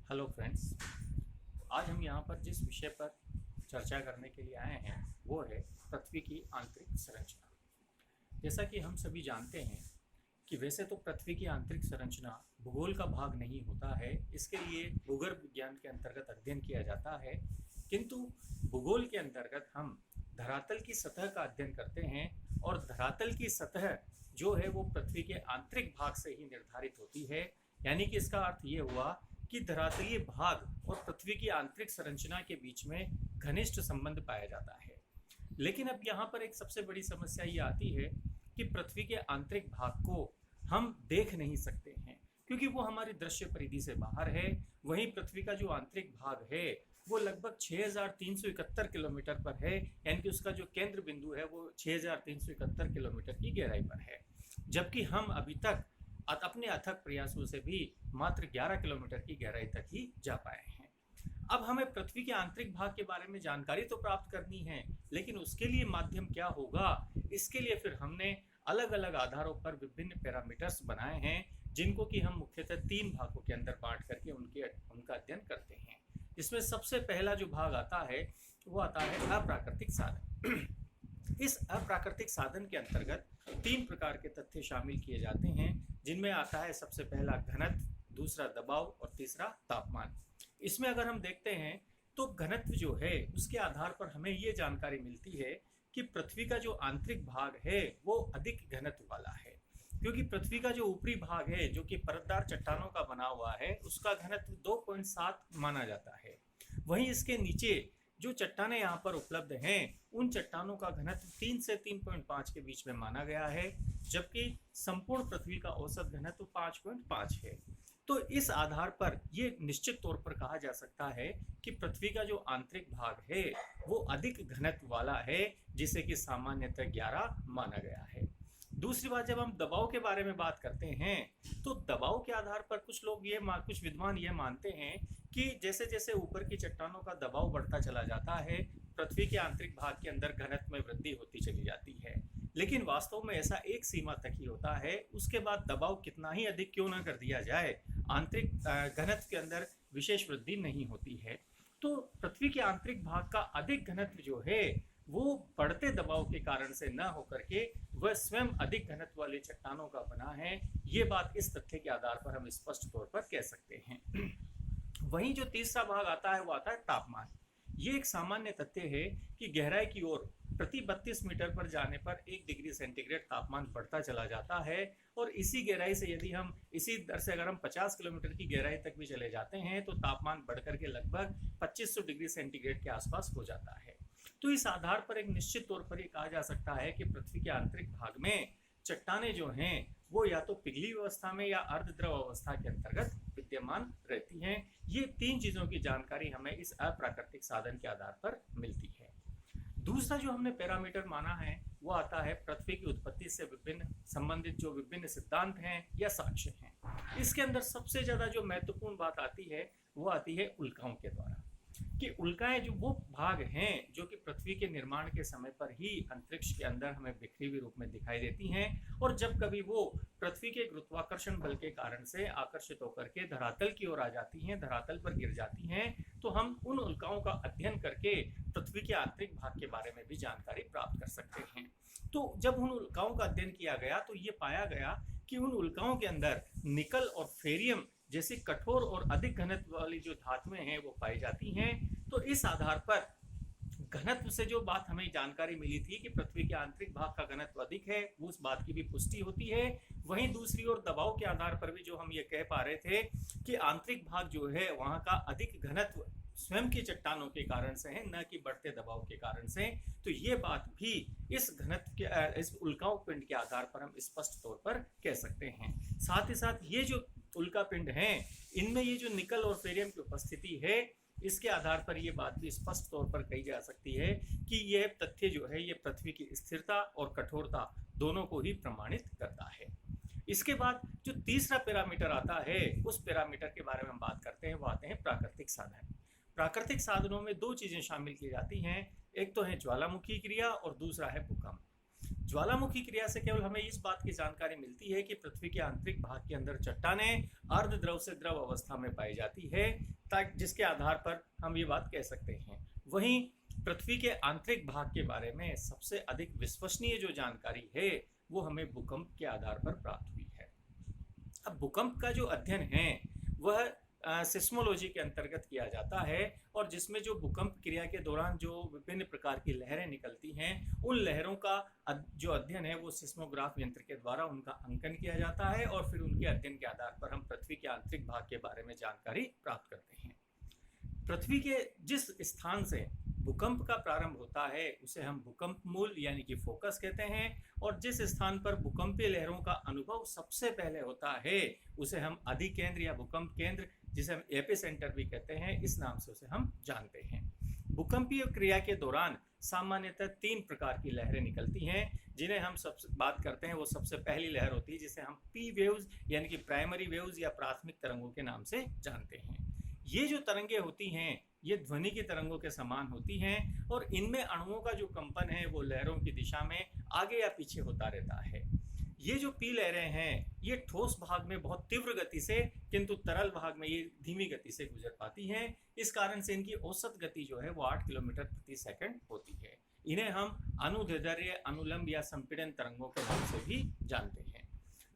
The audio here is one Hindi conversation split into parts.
Hello friends. आज हम यहाँ पर जिस विषय पर चर्चा करने के लिए आए हैं वो है पृथ्वी की आंतरिक संरचना। जैसा कि हम सभी जानते हैं कि वैसे तो पृथ्वी की आंतरिक संरचना भूगोल का भाग नहीं होता है, इसके लिए भूगर्भ विज्ञान के अंतर्गत अध्ययन किया जाता है। किंतु भूगोल के अंतर्गत हम धरातल की सतह का अध्ययन करते हैं और धरातल की सतह जो है वो पृथ्वी के आंतरिक भाग से ही निर्धारित होती है। यानी कि इसका अर्थ ये हुआ कि धरातलीय भाग और पृथ्वी की आंतरिक संरचना के बीच में घनिष्ठ संबंध पाया जाता है। लेकिन अब यहाँ पर एक सबसे बड़ी समस्या ये आती है कि पृथ्वी के आंतरिक भाग को हम देख नहीं सकते हैं क्योंकि वो हमारी दृश्य परिधि से बाहर है। वहीं पृथ्वी का जो आंतरिक भाग है वो लगभग 6371 किलोमीटर पर है, यानी कि उसका जो केंद्र बिंदु है वो 6371 किलोमीटर की गहराई पर है, जबकि हम अभी तक अपने अथक प्रयासों से भी मात्र 11 किलोमीटर की गहराई तक ही जा पाए हैं। अब हमें पृथ्वी के आंतरिक भाग के बारे में जानकारी तो प्राप्त करनी है, लेकिन उसके लिए माध्यम क्या होगा, इसके लिए फिर हमने अलग अलग आधारों पर विभिन्न पैरामीटर्स बनाए हैं, जिनको कि हम मुख्यतः 3 भागों के अंदर बांट करके उनका अध्ययन करते हैं। इसमें सबसे पहला जो भाग आता है वो आता है अप्राकृतिक साधन। इस अप्राकृतिक साधन के अंतर्गत 3 प्रकार के तथ्य शामिल किए जाते हैं, जिनमें आता है सबसे पहला घनत्व, दूसरा दबाव और तीसरा तापमान। इसमें अगर हम देखते हैं तो घनत्व जो है उसके आधार पर हमें ये जानकारी मिलती है कि पृथ्वी का जो आंतरिक भाग है वो अधिक घनत्व वाला है, क्योंकि पृथ्वी का जो ऊपरी भाग है जो कि परतदार चट्टानों का बना हुआ है उसका घनत्व 2.7 माना जाता है। वहीं इसके नीचे जो चट्टानें यहाँ पर उपलब्ध हैं उन चट्टानों का घनत्व 3 से 3.5 के बीच में माना गया है, जबकि संपूर्ण पृथ्वी का औसत घनत्व 5.5 है। तो इस आधार पर ये निश्चित तौर पर कहा जा सकता है कि पृथ्वी का जो आंतरिक भाग है वो अधिक घनत्व वाला है, जिसे कि सामान्यतः 11 माना गया है। दूसरी बात, जब हम दबाव के बारे में बात करते हैं तो दबाव के आधार पर कुछ विद्वान ये मानते हैं कि जैसे जैसे ऊपर की चट्टानों का दबाव बढ़ता चला जाता है पृथ्वी के आंतरिक भाग के अंदर घनत्व में वृद्धि होती चली जाती है। लेकिन वास्तव में ऐसा एक सीमा तक ही होता है, उसके बाद दबाव कितना ही अधिक क्यों ना कर दिया जाए, आंतरिक घनत्व के अंदर विशेष वृद्धि नहीं होती है। तो पृथ्वी के आंतरिक भाग का अधिक घनत्व जो है वो बढ़ते दबाव के कारण से न होकर के वह स्वयं अधिक घनत्व वाली चट्टानों का बना है। ये बात इस तथ्य के आधार पर हम स्पष्ट तौर पर कह सकते हैं। वहीं जो तीसरा भाग आता है वो आता है तापमान। ये एक सामान्य तथ्य है कि गहराई की ओर प्रति 32 मीटर पर जाने पर 1 डिग्री सेंटीग्रेड तापमान बढ़ता चला जाता है, और इसी गहराई से यदि हम इसी दर से अगर हम 50 किलोमीटर की गहराई तक भी चले जाते हैं तो तापमान बढ़कर के लगभग 2500 डिग्री सेंटीग्रेड के आसपास हो जाता है। तो इस आधार पर एक निश्चित तौर पर यह कहा जा सकता है कि पृथ्वी के आंतरिक भाग में चट्टानें जो हैं वो या तो पिघली अवस्था में या अर्धद्रव अवस्था के अंतर्गत विद्यमान रहती हैं। ये 3 चीजों की जानकारी हमें इस अप्राकृतिक साधन के आधार पर मिलती है। दूसरा जो हमने पैरामीटर माना है वो आता है पृथ्वी की उत्पत्ति से विभिन्न संबंधित जो विभिन्न सिद्धांत हैं या साक्ष्य हैं। इसके अंदर सबसे ज्यादा जो महत्वपूर्ण बात आती है वो आती है उल्काओं के द्वारा, कि उल्काएं जो वो भाग हैं जो कि पृथ्वी के निर्माण के समय पर ही अंतरिक्ष के अंदर हमें बिखरी हुई रूप में दिखाई देती हैं, और जब कभी वो पृथ्वी के गुरुत्वाकर्षण बल के कारण से आकर्षित होकर के धरातल की ओर आ जाती हैं, धरातल पर गिर जाती हैं, तो हम उन उल्काओं का अध्ययन करके पृथ्वी के आंतरिक भाग के बारे में भी जानकारी प्राप्त कर सकते हैं। तो जब उन उल्काओं का अध्ययन किया गया तो ये पाया गया कि उन उल्काओं के अंदर निकल और फेरियम जैसी कठोर और अधिक घनत्व वाली जो धातुएं हैं वो पाई जाती हैं। तो इस आधार पर घनत्व से जो बात हमें जानकारी मिली थी कि पृथ्वी के आंतरिक भाग का घनत्व अधिक है, वो उस बात की भी पुष्टि होती है। वहीं दूसरी ओर दबाव के आधार पर भी जो हम ये कह पा रहे थे कि आंतरिक भाग जो है वहां का अधिक घनत्व स्वयं की चट्टानों के कारण से है, न कि बढ़ते दबाव के कारण से। तो ये बात भी इस घनत्व के इस उल्काओं पिंड के आधार पर हम स्पष्ट तौर पर कह सकते हैं। साथ ही साथ ये जो उल्का पिंड हैं इनमें ये जो निकल और फेरियम की उपस्थिति है, इसके आधार पर यह बात भी स्पष्ट तौर पर कही जा सकती है कि यह तथ्य जो है ये पृथ्वी की स्थिरता और कठोरता दोनों को ही प्रमाणित करता है। इसके बाद जो तीसरा पैरामीटर आता है उस पैरामीटर के बारे में हम बात करते हैं, वो आते हैं प्राकृतिक साधन। प्राकृतिक साधनों में 2 चीजें शामिल की जाती हैं, एक तो है ज्वालामुखी क्रिया और दूसरा है भूकंप। ज्वालामुखी क्रिया से केवल हमें इस बात की जानकारी मिलती है कि पृथ्वी के आंतरिक भाग के अंदर चट्टानें अर्धद्रव से द्रव अवस्था में पाई जाती है, जिसके आधार पर हम ये बात कह सकते हैं। वहीं पृथ्वी के आंतरिक भाग के बारे में सबसे अधिक विश्वसनीय जो जानकारी है वो हमें भूकंप के आधार पर प्राप्त हुई है। अब भूकंप का जो अध्ययन है वह सिस्मोलॉजी के अंतर्गत किया जाता है, और जिसमें जो भूकंप क्रिया के दौरान जो विभिन्न प्रकार की लहरें निकलती हैं उन लहरों का जो अध्ययन है वो सिस्मोग्राफ यंत्र के द्वारा उनका अंकन किया जाता है, और फिर उनके अध्ययन के आधार पर हम पृथ्वी के आंतरिक भाग के बारे में जानकारी प्राप्त करते हैं। पृथ्वी के जिस स्थान से भूकंप का प्रारंभ होता है उसे हम भूकंप मूल यानी कि फोकस कहते हैं, और जिस स्थान पर भूकंपीय लहरों का अनुभव सबसे पहले होता है उसे हम अधिकेंद्र या भूकंप केंद्र, जिसे हम एपिसेंटर भी कहते हैं, इस नाम से उसे हम जानते हैं। भूकंपीय क्रिया के दौरान सामान्यतः 3 प्रकार की लहरें निकलती हैं, जिन्हें हम सबसे बात करते हैं। वो सबसे पहली लहर होती है जिसे हम पी वेव्स यानी कि प्राइमरी वेव्स या प्राथमिक तरंगों के नाम से जानते हैं। ये जो तरंगे होती हैं ये ध्वनि की तरंगों के समान होती हैं, और इनमें अणुओं का जो कंपन है वो लहरों की दिशा में आगे या पीछे होता रहता है। ये जो पी लहरें हैं ये ठोस भाग में बहुत तीव्र गति से, किंतु तरल भाग में ये धीमी गति से गुजर पाती हैं। इस कारण से इनकी औसत गति जो है वो 8 किलोमीटर प्रति सेकंड होती है। इन्हें हम अनुदैर्ध्य, अनुलंब या संपीड़न तरंगों के नाम से भी जानते हैं।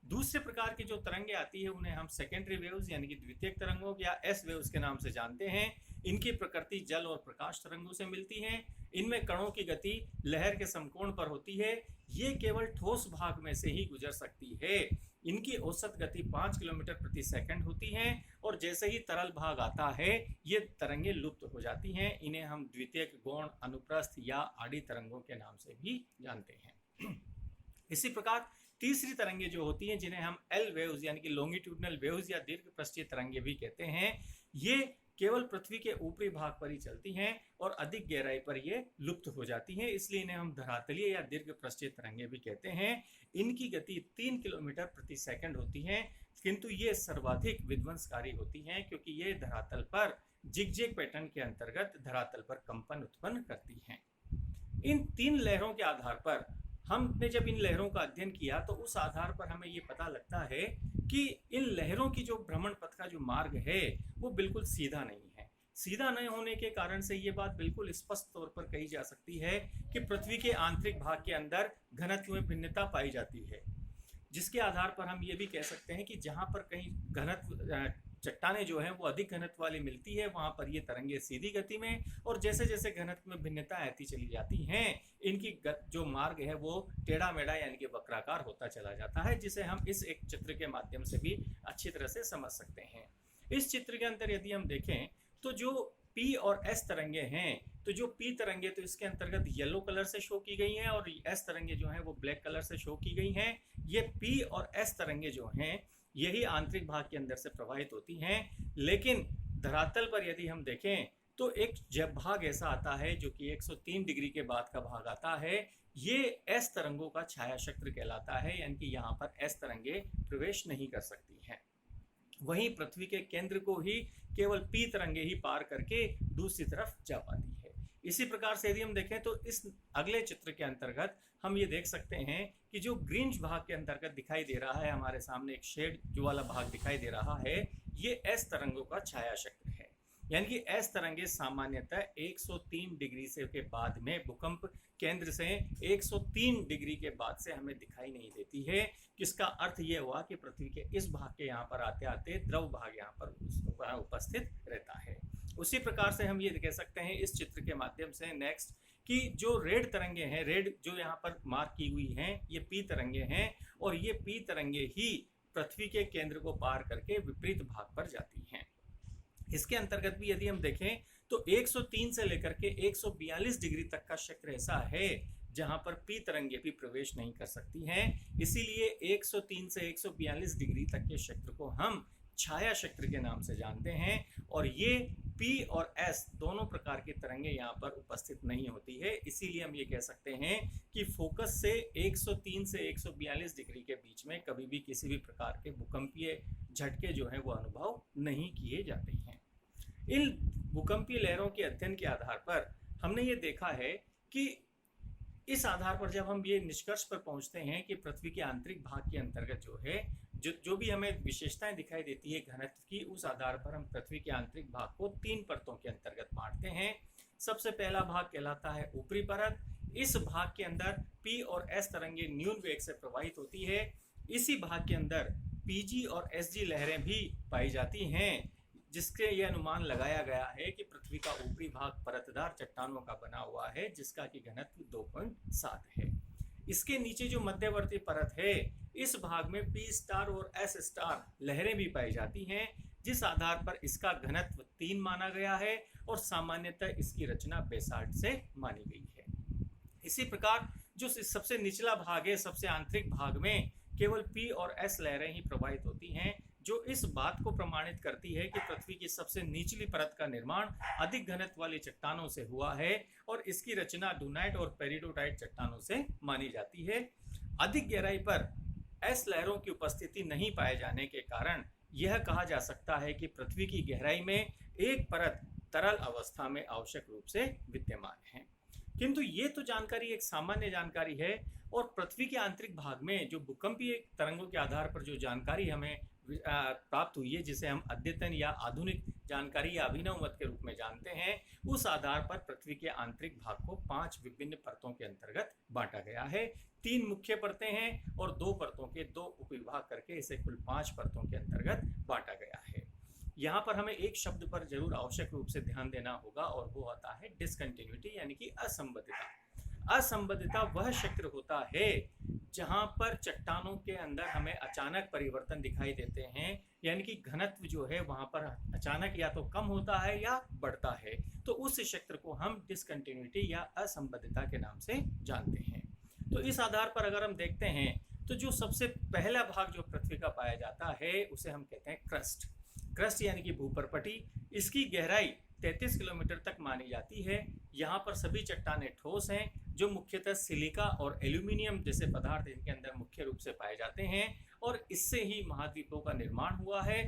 दूसरे प्रकार की जो तरंगे आती है उन्हें हम सेकेंडरी वेव्स यानी कि द्वितीयक तरंगों या एस वेव्स के नाम से जानते हैं। इनकी प्रकृति जल और प्रकाश तरंगों से मिलती है। इनमें कणों की गति लहर के समकोण पर होती है। ये केवल ठोस भाग में से ही गुजर सकती है। इनकी औसत गति 5 किलोमीटर प्रति सेकंड होती है, और जैसे ही तरल भाग आता है ये तरंगे लुप्त हो जाती हैं। इन्हें हम द्वितीयक, गौण, अनुप्रस्थ या आड़ी तरंगों के नाम से भी जानते हैं। इसी प्रकार तीसरी तरंगे जो होती हैं जिन्हें हम एल वेव्स यानी कि लॉन्गिट्यूडनल वेव्स या दीर्घ पृष्ठीय तरंगे भी कहते हैं, ये केवल पृथ्वी के ऊपरी भाग पर ही चलती हैं और अधिक गहराई पर ये लुप्त हो जाती हैं, इसलिए इन्हें हम धरातलीय या दीर्घ पृष्ठीय तरंगे भी कहते हैं। इनकी गति 3 किलोमीटर प्रति सेकंड होती है, किंतु ये सर्वाधिक विध्वंसकारी होती हैं क्योंकि ये धरातल पर जिगजैग पैटर्न के अंतर्गत धरातल पर कंपन उत्पन्न करती हैं। इन 3 लहरों के आधार पर हमने जब इन लहरों का अध्ययन किया तो उस आधार पर हमें ये पता लगता है कि इन लहरों की जो भ्रमण पथ का जो मार्ग है वो बिल्कुल सीधा नहीं है। सीधा नहीं होने के कारण से ये बात बिल्कुल स्पष्ट तौर पर कही जा सकती है कि पृथ्वी के आंतरिक भाग के अंदर घनत्व में भिन्नता पाई जाती है, जिसके आधार पर हम ये भी कह सकते हैं कि जहाँ पर कहीं घनत्व चट्टानें जो हैं वो अधिक घनत्व वाली मिलती है वहाँ पर ये तरंगे सीधी गति में, और जैसे जैसे घनत्व में भिन्नता आती चली जाती हैं इनकी जो मार्ग है वो टेढ़ा मेढ़ा यानी कि वक्राकार होता चला जाता है, जिसे हम इस एक चित्र के माध्यम से भी अच्छी तरह से समझ सकते हैं। इस चित्र के अंदर यदि हम देखें तो जो पी और एस तरंगे हैं, तो जो पी तरंगे तो इसके अंतर्गत येलो कलर से शो की गई हैं और एस तरंगे जो हैं वो ब्लैक कलर से शो की गई हैं। ये पी और एस तरंगे जो हैं यही आंतरिक भाग के अंदर से प्रवाहित होती हैं, लेकिन धरातल पर यदि हम देखें तो एक जब भाग ऐसा आता है जो कि 103 डिग्री के बाद का भाग आता है, ये एस तरंगों का छाया क्षेत्र कहलाता है, यानी कि यहाँ पर एस तरंगे प्रवेश नहीं कर सकती हैं। वहीं पृथ्वी के केंद्र को ही केवल पी तरंगे ही पार करके दूसरी तरफ जा पाती है। इसी प्रकार से यदि हम देखें तो इस अगले चित्र के अंतर्गत हम ये देख सकते हैं कि जो ग्रीन भाग के अंतर्गत दिखाई दे रहा है, हमारे सामने एक शेड जो वाला भाग दिखाई दे रहा है, ये एस तरंगों का छाया क्षेत्र है। यानी कि एस तरंगे सामान्यतः 103 डिग्री से के बाद में भूकंप केंद्र से 103 डिग्री के बाद से हमें दिखाई नहीं देती है। किसका अर्थ ये हुआ कि पृथ्वी के इस भाग के यहाँ पर आते आते द्रव भाग यहाँ पर उपस्थित रहता है। उसी प्रकार से हम ये कह सकते हैं इस चित्र के माध्यम से नेक्स्ट कि जो रेड तरंगे हैं, रेड जो यहाँ पर मार्क की हुई हैं, ये पी तरंगे हैं, और ये पी तरंगे ही पृथ्वी के केंद्र को पार करके विपरीत भाग पर जाती हैं। इसके अंतर्गत भी यदि हम देखें तो 103 से लेकर के 142 डिग्री तक का क्षेत्र ऐसा है जहां पर पी तरंगे भी प्रवेश नहीं कर सकती हैं। इसीलिए 103 से 142 डिग्री तक के क्षेत्र को हम छाया क्षेत्र के नाम से जानते हैं, और ये पी और एस दोनों प्रकार की तरंगे यहाँ पर उपस्थित नहीं होती है। इसीलिए हम ये कह सकते हैं कि फोकस से 103 से 142 डिग्री के बीच में कभी भी किसी भी प्रकार के भूकंपीय झटके जो हैं वो अनुभव नहीं किए जाते हैं। इन भूकंपीय लहरों के अध्ययन के आधार पर हमने ये देखा है कि इस आधार पर जब हम ये निष्कर्ष पर पहुंचते हैं कि पृथ्वी के आंतरिक भाग के अंतर्गत जो है जो जो भी हमें विशेषताएं दिखाई देती है घनत्व की, उस आधार पर हम पृथ्वी के आंतरिक भाग को 3 परतों के अंतर्गत बांटते हैं। सबसे पहला भाग कहलाता है ऊपरी परत। इस भाग के अंदर P और S तरंगे न्यून वेग से प्रवाहित होती है। इसी भाग के अंदर PG और SG लहरें भी पाई जाती हैं, जिसके यह अनुमान लगाया गया है कि पृथ्वी का ऊपरी भाग परतदार चट्टानों का बना हुआ है, जिसका कि घनत्व 2.7 है। इसके नीचे जो मध्यवर्ती परत है, इस भाग में P स्टार और S स्टार लहरें भी पाई जाती हैं, जिस आधार पर इसका घनत्व 3 माना गया है और सामान्यतः इसकी रचना बेसाल्ट से मानी गई है। इसी प्रकार जो सबसे निचला भाग है, सबसे आंतरिक भाग में केवल P और S लहरें ही प्रवाहित होती हैं, जो इस बात को प्रमाणित करती है कि पृथ्वी की सबसे निचली परत का निर्माण अधिक घनत्व वाली चट्टानों से हुआ है और इसकी रचना डूनाइट और पेरिडोटाइट चट्टानों से मानी जाती है। अधिक गहराई पर S लहरों की उपस्थिति नहीं पाए जाने के कारण यह कहा जा सकता है कि पृथ्वी की गहराई में एक परत तरल अवस्था में आवश्यक रूप से विद्यमान है। किंतु ये तो जानकारी एक सामान्य जानकारी है, और पृथ्वी के आंतरिक भाग में जो भूकंपीय तरंगों के आधार पर जो जानकारी हमें प्राप्त हुई है, जिसे हम अद्यतन या आधुनिक जानकारी या अभिनव मत के रूप में जानते हैं, उस आधार पर पृथ्वी के आंतरिक भाग को 5 विभिन्न परतों के अंतर्गत बांटा गया है। 3 मुख्य परतें हैं और 2 परतों के 2 उपविभाग करके इसे कुल 5 परतों के अंतर्गत बांटा गया है। यहाँ पर हमें एक शब्द पर जरूर आवश्यक रूप से ध्यान देना होगा, और वो आता है डिसकंटिन्यूटी, यानी कि असंबद्धता। असंबद्धता वह क्षेत्र होता है जहां पर चट्टानों के अंदर हमें अचानक परिवर्तन दिखाई देते हैं, यानी कि घनत्व जो है वहां पर अचानक या तो कम होता है या बढ़ता है, तो उस क्षेत्र को हम डिसकंटिन्यूटी या असंबद्धता के नाम से जानते हैं। तो इस आधार पर अगर हम देखते हैं तो जो सबसे पहला भाग जो पृथ्वी का पाया जाता है उसे हम कहते हैं क्रस्ट। क्रस्ट यानी कि भूपरपटी। इसकी गहराई 33 किलोमीटर तक मानी जाती है। यहाँ पर सभी चट्टानें ठोस हैं, जो मुख्यतः सिलिका और एल्यूमिनियम जैसे पदार्थ इनके अंदर मुख्य रूप से पाए जाते हैं, और इससे ही महाद्वीपों का निर्माण हुआ है।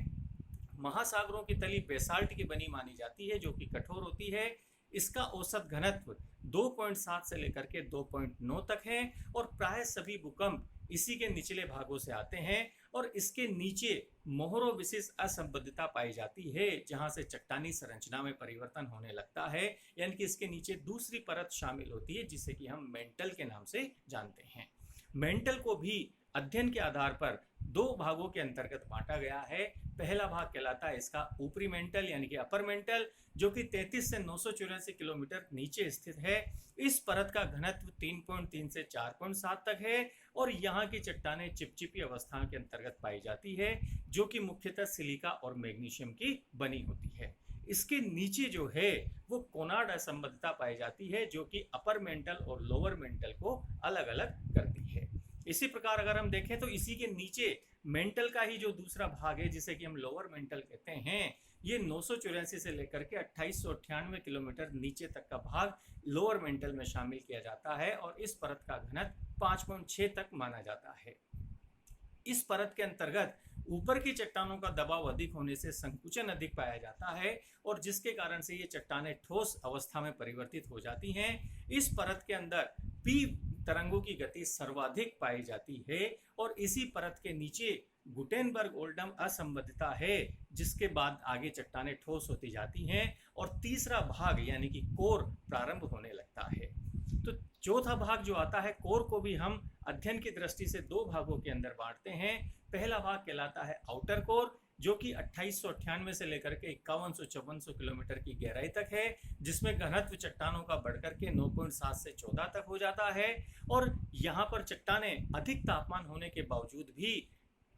महासागरों की तली बेसाल्ट की बनी मानी जाती है, जो कि कठोर होती है। इसका औसत घनत्व 2.7 से लेकर के 2.9 तक है, और प्राय सभी भूकंप इसी के निचले भागों से आते हैं, और इसके नीचे मोहरो विशेष असंबद्धता पाई जाती है, जहां से चट्टानी संरचना में परिवर्तन होने लगता है, यानी कि इसके नीचे दूसरी परत शामिल होती है, जिसे कि हम मेंटल के नाम से जानते हैं। मेंटल को भी अध्ययन के आधार पर 2 भागों के अंतर्गत बांटा गया है। पहला भाग कहलाता है इसका ऊपरी मेंटल यानी कि अपर मेंटल, जो कि 33 से 984 किलोमीटर नीचे स्थित है। इस परत का घनत्व 3.3 से 4.7 तक है, और यहाँ की चट्टानें चिपचिपी अवस्था के अंतर्गत पाई जाती है, जो कि मुख्यतः सिलिका और मैग्नीशियम की बनी होती है। इसके नीचे जो है वो कोनार्ड असंबद्धता पाई जाती है, जो कि अपर मेंटल और लोअर मेंटल को अलग अलग करती है। इसी प्रकार अगर हम देखें तो इसी के नीचे मेंटल का ही जो दूसरा भाग है, जिसे कि हम लोअर मेंटल कहते हैं, ये 984 से लेकर के 2898 किलोमीटर नीचे तक का भाग लोअर मेंटल में शामिल किया जाता है, और इस परत का घनत्व 5.6 तक माना जाता है। इस परत के अंतर्गत ऊपर की चट्टानों का दबाव अधिक होने से संकुचन अधिक पाया जाता है, और जिसके कारण से ये चट्टानें ठोस अवस्था में परिवर्तित हो जाती हैं। इस परत के अंदर P तरंगों की गति सर्वाधिक पाई जाती है, और इसी परत के नीचे गुटेनबर्ग ओल्डम असंबद्धता है, जिसके बाद आगे चट्टानें ठोस होती जाती हैं, और तीसरा भाग यानी कि कोर प्रारंभ होने लगता है। तो चौथा भाग जो आता है कोर को भी हम अध्ययन की दृष्टि से 2 भागों के अंदर बांटते हैं। पहला भाग कहलाता है आउटर कोर, जो कि 2898 से लेकर के 5154 किलोमीटर की गहराई तक है, जिसमें घनत्व चट्टानों का बढ़कर के 9.7 से 14 तक हो जाता है, और यहाँ पर चट्टानें अधिक तापमान होने के बावजूद भी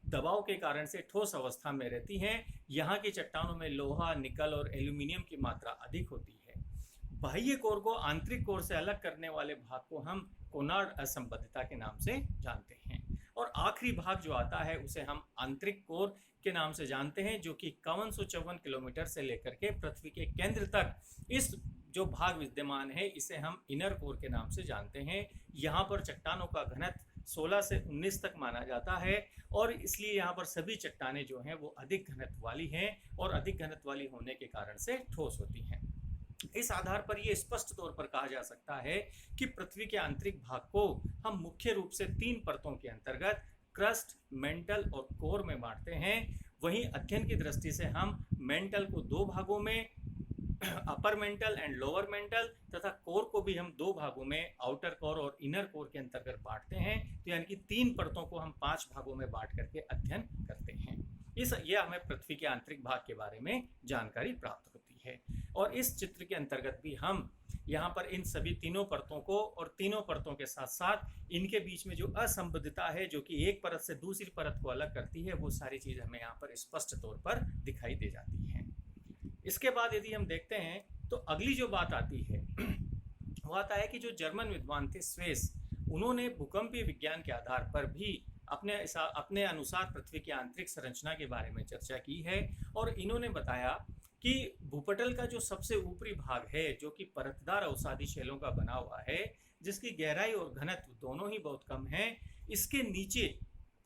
दबाव के कारण से ठोस अवस्था में रहती हैं। यहाँ की चट्टानों में लोहा, निकल और एल्यूमिनियम की मात्रा अधिक होती है। बाह्य कोर को आंतरिक कोर से अलग करने वाले भाग को हम कोनार्ड असंबद्धता के नाम से जानते हैं, और आखिरी भाग जो आता है उसे हम आंतरिक कोर के नाम से जानते हैं, जो कि 5154 किलोमीटर से लेकर के पृथ्वी के केंद्र तक इस जो भाग विद्यमान है, इसे हम इनर कोर के नाम से जानते हैं। यहाँ पर चट्टानों का घनत्व 16 से 19 तक माना जाता है, और इसलिए यहाँ पर सभी चट्टानें जो हैं वो अधिक घनत्व वाली हैं, और अधिक घनत्व वाली होने के कारण से ठोस होती हैं। इस आधार पर यह स्पष्ट तौर पर कहा जा सकता है कि पृथ्वी के आंतरिक भाग को हम मुख्य रूप से 3 परतों के अंतर्गत क्रस्ट, मेंटल और कोर में बांटते हैं, वहीं अध्ययन की दृष्टि से हम मेंटल को दो भागों में, upper mantle and lower mental, तथा कोर को भी हम दो भागों में, आउटर कोर और इनर कोर के अंतर्गत बांटते हैं। तो यानी कि 3 परतों को हम 5 भागों में बांट करके अध्ययन करते हैं। यह हमें पृथ्वी के आंतरिक भाग के बारे में जानकारी प्राप्त होती है। और इस चित्र के अंतर्गत भी हम यहाँ पर इन सभी तीनों परतों को और तीनों परतों के साथ साथ इनके बीच में जो असंबद्धता है, जो कि एक परत से दूसरी परत को अलग करती है, वो सारी चीज़ हमें यहाँ पर स्पष्ट तौर पर दिखाई दे जाती है। इसके बाद यदि हम देखते हैं तो अगली जो बात आती है वो आता है कि जो जर्मन विद्वान थे स्वेस, उन्होंने भूकंपीय विज्ञान के आधार पर भी अपने अनुसार पृथ्वी की आंतरिक संरचना के बारे में चर्चा की है। और इन्होंने बताया कि भूपटल का जो सबसे ऊपरी भाग है, जो कि परतदार अवसादी शैलों का बना हुआ है, जिसकी गहराई और घनत्व दोनों ही बहुत कम है, इसके नीचे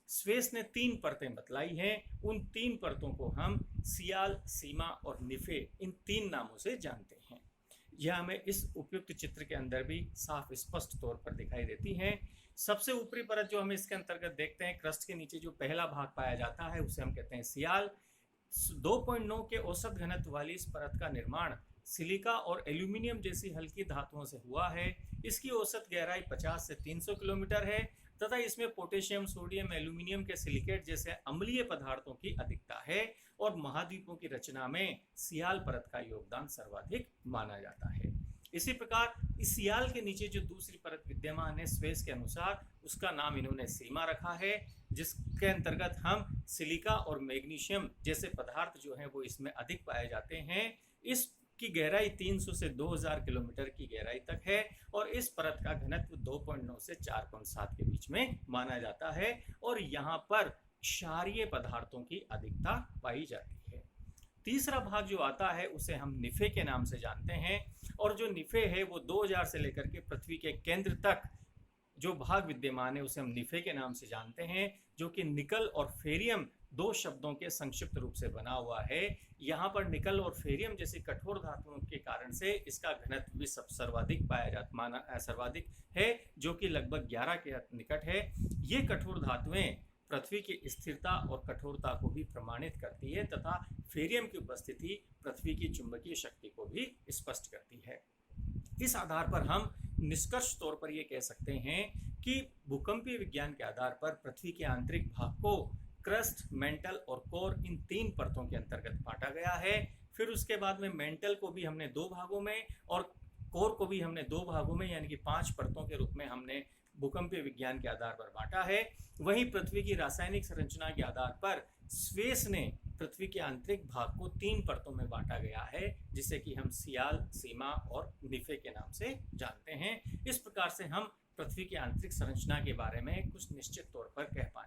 स्वेस ने 3 परतें बतलाई हैं। उन 3 परतों को हम सियाल, सीमा और निफे, इन 3 नामों से जानते हैं। यह हमें इस उपयुक्त चित्र के अंदर भी साफ स्पष्ट तौर पर दिखाई देती हैं। सबसे ऊपरी परत जो हम इसके अंतर्गत देखते हैं, क्रस्ट के नीचे जो पहला भाग पाया जाता है, उसे हम कहते हैं सियाल। 2.9 के औसत घनत्व वाली इस परत का निर्माण सिलिका और एल्यूमिनियम जैसी हल्की धातुओं से हुआ है। इसकी औसत गहराई 50 से 300 किलोमीटर है तथा इसमें पोटेशियम, सोडियम, एल्यूमिनियम के सिलिकेट जैसे अम्लीय पदार्थों की अधिकता है। और महाद्वीपों की रचना में सियाल परत का योगदान सर्वाधिक माना जाता है। इसी प्रकार इस सियाल के नीचे जो दूसरी परत विद्यमान है, स्वेस के अनुसार उसका नाम इन्होंने सीमा रखा है, जिसके अंतर्गत हम सिलिका और मैग्नीशियम जैसे पदार्थ जो हैं वो इसमें अधिक पाए जाते हैं। इसकी गहराई 300 से 2000 किलोमीटर की गहराई तक है और इस परत का घनत्व 2.9 से 4.7 के बीच में माना जाता है। और यहाँ पर क्षारीय पदार्थों की अधिकता पाई जाती है। तीसरा भाग जो आता है उसे हम निफे के नाम से जानते हैं। और जो निफे है वो 2000 से लेकर के पृथ्वी के केंद्र तक जो भाग विद्यमान है उसे हम निफे के नाम से जानते हैं, जो कि निकल और फेरियम 2 शब्दों के संक्षिप्त रूप से बना हुआ है। यहाँ पर निकल और फेरियम जैसी कठोर धातुओं के कारण से इसका घनत्व भी सर्वाधिक है, जो कि लगभग 11 के निकट है। ये कठोर धातुएं पृथ्वी की स्थिरता और कठोरता को भी प्रमाणित करती है तथा फेरियम की उपस्थिति पृथ्वी की चुंबकीय शक्ति को भी स्पष्ट करती है। इस आधार पर हम निष्कर्ष तौर पर यह कह सकते हैं कि भूकंपीय विज्ञान के आधार पर पृथ्वी के आंतरिक भाग को क्रस्ट, मेंटल और कोर, इन 3 परतों के अंतर्गत बांटा गया है। फिर उसके बाद में मेंटल को भी हमने 2 भागों में और कोर को भी हमने 2 भागों में यानी कि 5 परतों के रूप में हमने भूकंपीय विज्ञान के आधार पर बांटा है। वहीं पृथ्वी की रासायनिक संरचना के आधार पर स्वेस ने पृथ्वी के आंतरिक भाग को 3 परतों में बांटा गया है, जिसे कि हम सियाल, सीमा और निफे के नाम से जानते हैं। इस प्रकार से हम पृथ्वी की आंतरिक संरचना के बारे में कुछ निश्चित तौर पर कह पाए।